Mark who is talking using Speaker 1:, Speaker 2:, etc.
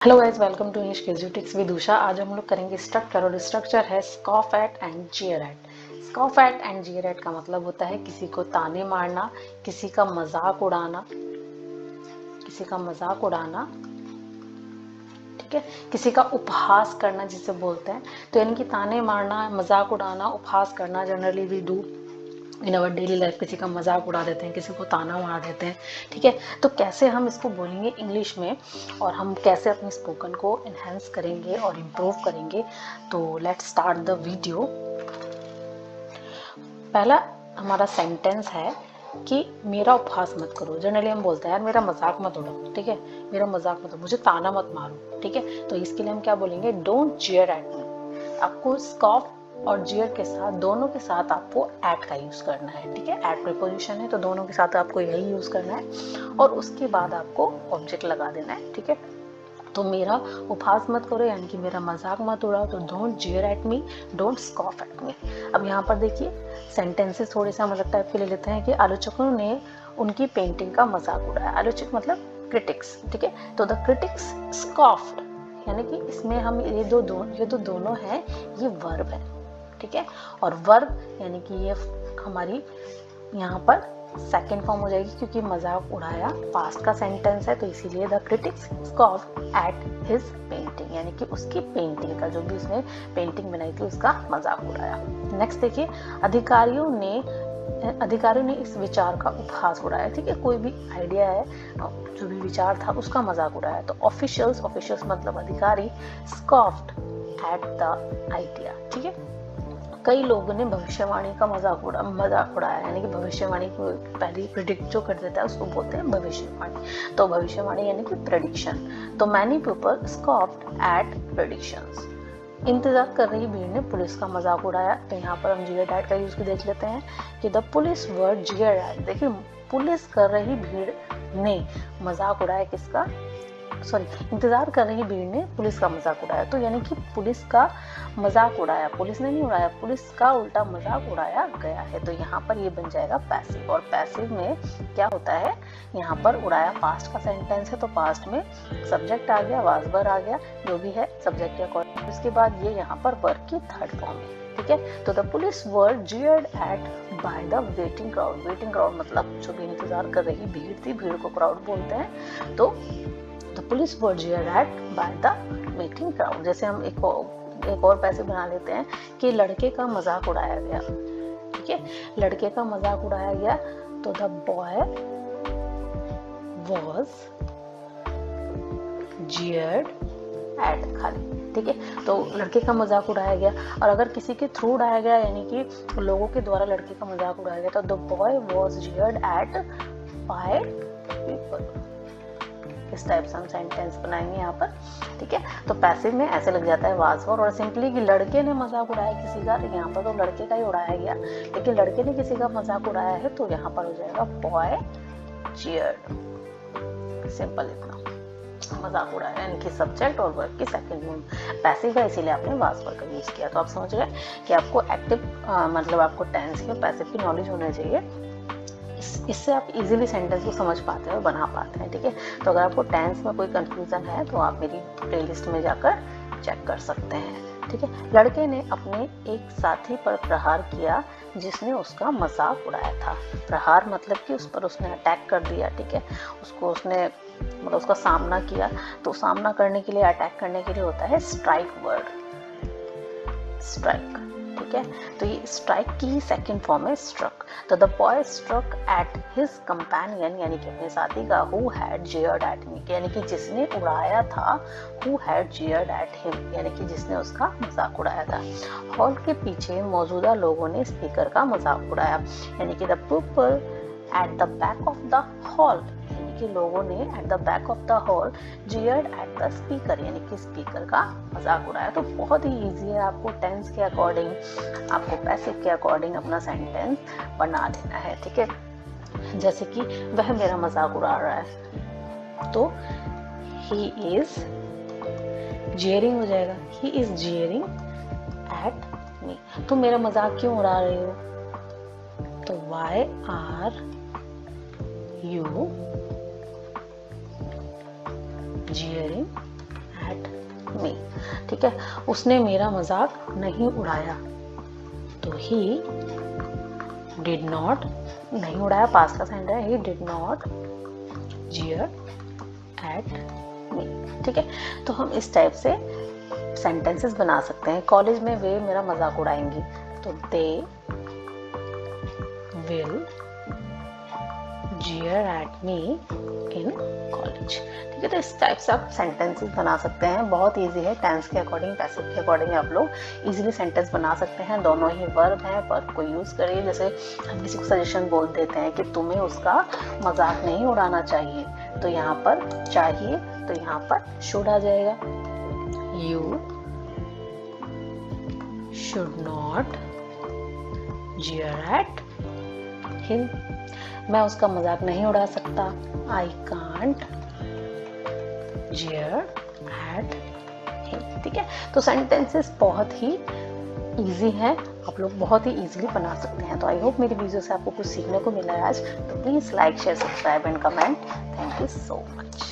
Speaker 1: Hello guys, welcome to English quizitics with Usha. आज हम लोग करेंगे स्ट्रक्चर, और स्ट्रक्चर है scoff at and jeer at. Scoff at and jeer at का मतलब होता है किसी को ताने मारना, किसी का मजाक उड़ाना, ठीक है, किसी का उपहास करना जिसे बोलते हैं। तो यानी कि ताने मारना, मजाक उड़ाना, उपहास करना generally we do in our daily life. किसी का मजाक उड़ा देते हैं, किसी को ताना मार देते हैं, ठीक है। तो कैसे हम इसको बोलेंगे इंग्लिश में, और हम कैसे अपने स्पोकन को इन्हेंस करेंगे और इम्प्रूव करेंगे। तो लेट्स स्टार्ट द वीडियो। पहला हमारा सेंटेंस है कि मेरा उपहास मत करो। जनरली हम बोलते हैं यार मेरा मजाक मत उड़ाओ, ठीक है, मेरा मजाक मत उड़ाओ, मुझे ताना मत मारो, ठीक है। तो इसके लिए हम क्या बोलेंगे, डोंट जेयर एट मी। आपको स्कॉफ और जेयर के साथ, दोनों के साथ आपको एट का यूज करना है, ठीक है। एट प्रीपोजिशन है तो दोनों के साथ आपको यही यूज करना है, और उसके बाद आपको ऑब्जेक्ट लगा देना है, ठीक है। तो मेरा उपहास मत करो यानी कि मेरा मजाक मत उड़ाओ, तो don't jeer at me, don't scoff at me. अब यहाँ पर देखिए सेंटेंसेस थोड़े से हम अलग टाइप के ले लेते हैं कि आलोचकों ने उनकी पेंटिंग का मजाक उड़ाया। आलोचक मतलब क्रिटिक्स, ठीक है। तो द क्रिटिक्स स्कॉफ्ड, यानी कि इसमें हम ये दोनों हैं, ये वर्ब है, ठीक है। और वर्ब यानी कि ये हमारी यहाँ पर सेकेंड फॉर्म हो जाएगी, क्योंकि मजाक उड़ाया पास्ट का सेंटेंस है, तो इसीलिए the critics scoffed at his painting, यानी कि उसकी पेंटिंग का, जो भी उसने पेंटिंग बनाई थी उसका मजाक उड़ाया। नेक्स्ट देखिए, अधिकारियों ने इस विचार का उपहास उड़ाया, ठीक है। कोई भी आइडिया है, जो भी विचार था उसका मजाक उड़ाया। तो ऑफिशियल्स मतलब अधिकारी, स्कॉफ्ड एट द आइडिया, ठीक है। कई लोगों ने भविष्यवाणी का मजाक उड़ाया, यानी कि भविष्यवाणी को पहले प्रिडिक्ट जो कर देता है उसको बोलते हैं भविष्यवाणी। तो भविष्यवाणी यानी कि प्रेडिक्शन। तो मैनी पीपल स्कॉफ्ड एट प्रेडिक्शंस। इंतजार कर रही भीड़ ने पुलिस का मजाक उड़ाया। तो यहाँ पर हम जीयर एट का यूज देख लेते हैं कि the police were Jeeyar eight. देखिए, पुलिस कर रही भीड़ ने मजाक उड़ाया किसका, इंतजार कर रही भीड़ ने पुलिस का मजाक उड़ाया। तो यानी कि पुलिस का मजाक उड़ाया, पुलिस ने नहीं उड़ाया, पुलिस का उल्टा मजाक उड़ाया गया है। तो यहाँ पर ये बन जाएगा पैसिव। और पैसिव में क्या होता है, यहाँ पर उड़ाया पास्ट का सेंटेंस है, तो पास्ट में सब्जेक्ट आ गया, वाज वर आ गया, जो भी है सब्जेक्ट के अकॉर्डिंग। उसके बाद ये यहाँ पर वर्ब की थर्ड फॉर्म है, ठीक है। तो the police were jeered at by the waiting crowd. Waiting crowd मतलब जो भी इंतजार कर रही भीड़ थी, भीड़ को क्राउड बोलते हैं। तो The police were jeered at by the waiting crowd। जैसे हम एक और पैसे बना लेते हैं कि लड़के का मजाक उड़ाया गया, ठीक है, लड़के का मजाक उड़ाया गया। तो the boy was jeered at, खाली, ठीक है। तो लड़के का मजाक उड़ाया गया। और अगर किसी के थ्रू उड़ाया गया, यानी कि लोगों के द्वारा लड़के का मजाक उड़ाया गया, तो the boy was jeered at by people। इस टाइप से हम सेंटेंस बनाएंगे यहाँ पर, ठीक है। तो पैसिव में ऐसे लग जाता है वाज वर। और सिंपली कि लड़के ने मजाक उड़ाया किसी का, यहाँ पर तो लड़के का ही उड़ाया गया, लेकिन लड़के ने किसी का मजाक उड़ाया है, तो यहाँ पर हो जाएगा बॉय चीयर्ड। सिंपल इतना, मजाक उड़ाया यानी कि सब्जेक्ट और वर्ब की सेकंड फॉर्म पैसिव है, इसीलिए आपने वाज वर का यूज किया। तो आप समझ गए कि आपको एक्टिव मतलब आपको टेंस की और पैसिव की नॉलेज होनी चाहिए। इससे आप इजीली सेंटेंस को समझ पाते हैं और बना पाते हैं, ठीक है। तो अगर आपको टेंस में कोई कंफ्यूजन है तो आप मेरी प्लेलिस्ट में जाकर चेक कर सकते हैं, ठीक है। लड़के ने अपने एक साथी पर प्रहार किया जिसने उसका मजाक उड़ाया था। प्रहार मतलब कि उस पर उसने अटैक कर दिया, ठीक है, उसको उसने मतलब उसका सामना किया। तो सामना करने के लिए, अटैक करने के लिए होता है स्ट्राइक वर्ड, स्ट्राइक, ठीक है। तो ये स्ट्राइक की सेकंड फॉर्म है स्ट्रक। तो the boy struck at his companion, यानी कि अपने साथी का, who had jeered at me, यानी कि जिसने उड़ाया था, who had jeered at him, यानी कि जिसने उसका मजाक उड़ाया था। हॉल के पीछे मौजूदा लोगों ने स्पीकर का मजाक उड़ाया, यानी कि the people at the back of the hall, यानी कि लोगों ने at the back of the hall Jared at the speaker, यानी कि स्पीकर का मजाक उड़ाया। तो बहुत ही इजी है, आपको टेंस के अकॉर्डिंग, आपको पैसिव के अकॉर्डिंग अपना सेंटेंस बना लेना है, ठीक है। जैसे कि वह मेरा मजाक उड़ा रहा है, तो ही इज जेयरिंग हो जाएगा, ही इज जेयरिंग एट मी। तो मेरा मजाक क्यों उड़ा रहे हो, तो why are you jeering ठीक है, उसने मेरा मजाक नहीं उड़ाया, तो ही डिड नॉट, नहीं उड़ाया पास्ट का सेंटेंस है, he did not jeer at me। ठीक है, तो हम इस टाइप से सेंटेंसेस बना सकते हैं। कॉलेज में वे मेरा मजाक उड़ाएंगी, तो they will jeer at me in college। ठीक है, तो इस टाइप से आप सेंटेंसेस बना सकते हैं। बहुत इजी है, टेंस के अकॉर्डिंग, पैसिव के अकॉर्डिंग आप लोग इजीली सेंटेंस बना सकते हैं। दोनों ही वर्ब हैं, वर्ब को यूज करिए। जैसे हम किसी को सजेशन बोल देते हैं कि तुम्हें उसका मजाक नहीं उड़ाना चाहिए, तो यहाँ पर चाहिए, तो यहाँ पर शुड आ जाएगा। You should not jeer at him। मैं उसका मजाक नहीं उड़ा सकता, I can't jeer at him। ठीक है, तो सेंटेंसेस बहुत ही इजी है, आप लोग बहुत ही इजीली बना सकते हैं। तो आई होप मेरी वीडियो से आपको कुछ सीखने को मिला है आज। तो please like, share, subscribe and comment. Thank you so much.